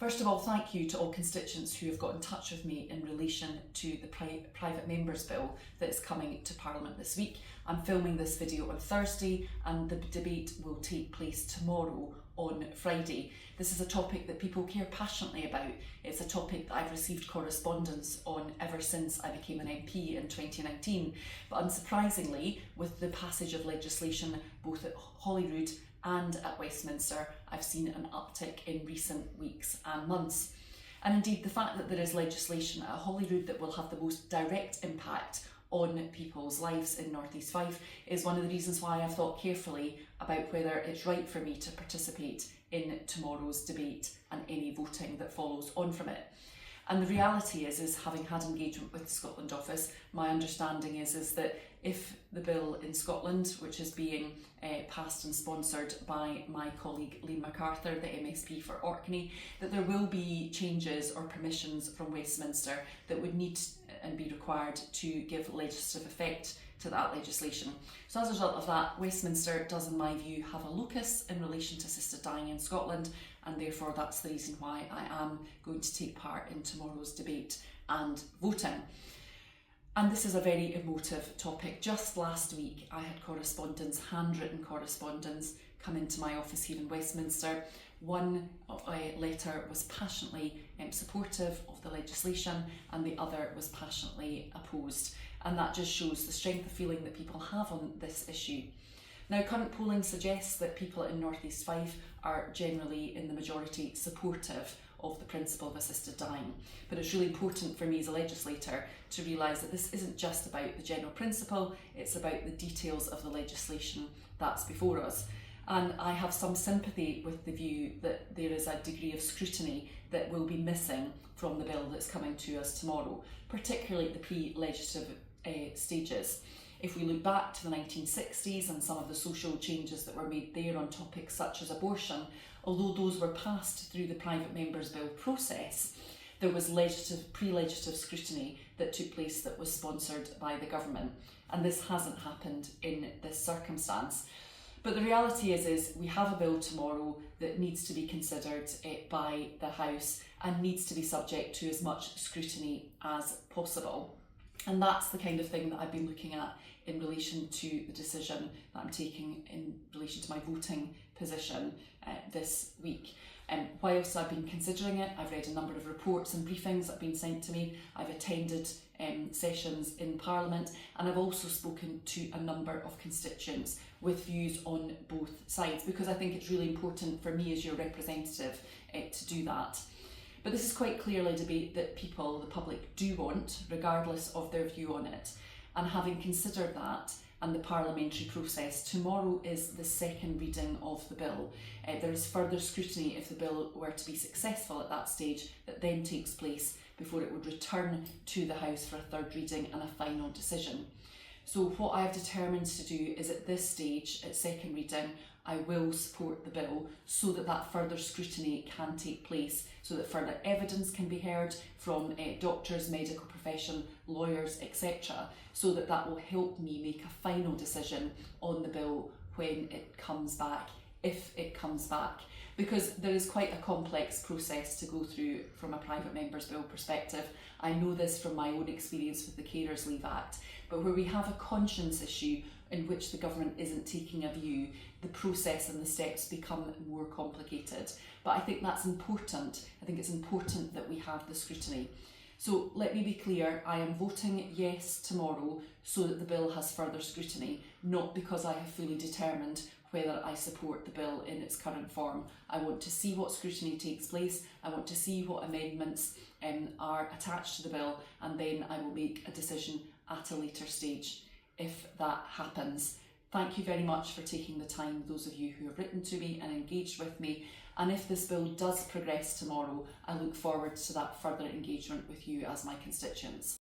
First of all, thank you to all constituents who have got in touch with me in relation to the private members bill that is coming to Parliament this week. I'm filming this video on Thursday and the debate will take place tomorrow on Friday. This is a topic that people care passionately about. It's a topic that I've received correspondence on ever since I became an MP in 2019. But unsurprisingly, with the passage of legislation both at Holyrood and at Westminster, I've seen an uptick in recent weeks and months. And indeed, the fact that there is legislation at Holyrood that will have the most direct impact on people's lives in North East Fife is one of the reasons why I've thought carefully about whether it's right for me to participate in tomorrow's debate and any voting that follows on from it. And the reality is having had engagement with the Scotland Office, my understanding is that if the bill in Scotland, which is being passed and sponsored by my colleague Liam MacArthur, the MSP for Orkney, that there will be changes or permissions from Westminster that would need and be required to give legislative effect to that legislation. So as a result of that, Westminster does, in my view, have a locus in relation to assisted dying in Scotland, and therefore that's the reason why I am going to take part in tomorrow's debate and voting. And this is a very emotive topic. Just last week I had correspondence, handwritten correspondence, come into my office here in Westminster. One letter was passionately supportive of the legislation and the other was passionately opposed. And that just shows the strength of feeling that people have on this issue. Now, current polling suggests that people in North East Fife are generally in the majority supportive of the principle of assisted dying. But it's really important for me as a legislator to realise that this isn't just about the general principle, it's about the details of the legislation that's before us. And I have some sympathy with the view that there is a degree of scrutiny that will be missing from the bill that's coming to us tomorrow, particularly at the pre-legislative stages. If we look back to the 1960s and some of the social changes that were made there on topics such as abortion, although those were passed through the private members bill process, there was pre-legislative scrutiny that took place that was sponsored by the government. And this hasn't happened in this circumstance. But the reality is we have a bill tomorrow that needs to be considered by the House and needs to be subject to as much scrutiny as possible. And that's the kind of thing that I've been looking at in relation to the decision that I'm taking in relation to my voting position this week. Whilst I've been considering it, I've read a number of reports and briefings that have been sent to me. I've attended sessions in Parliament, and I've also spoken to a number of constituents with views on both sides, because I think it's really important for me as your representative to do that. But this is quite clearly a debate that people, the public, do want, regardless of their view on it. And having considered that and the parliamentary process, tomorrow is the second reading of the bill. There is further scrutiny if the bill were to be successful at that stage that then takes place before it would return to the House for a third reading and a final decision. So what I have determined to do is at this stage, at second reading, I will support the bill so that that further scrutiny can take place, so that further evidence can be heard from doctors, medical profession, lawyers, etc., so that that will help me make a final decision on the bill when it comes back, if it comes back. Because there is quite a complex process to go through from a private members bill perspective. I know this from my own experience with the Carers Leave Act, but where we have a conscience issue in which the government isn't taking a view, the process and the steps become more complicated. But I think that's important. I think it's important that we have the scrutiny. So let me be clear, I am voting yes tomorrow so that the bill has further scrutiny, not because I have fully determined whether I support the bill in its current form. I want to see what scrutiny takes place, I want to see what amendments are attached to the bill, and then I will make a decision at a later stage if that happens. Thank you very much for taking the time, those of you who have written to me and engaged with me. And if this bill does progress tomorrow, I look forward to that further engagement with you as my constituents.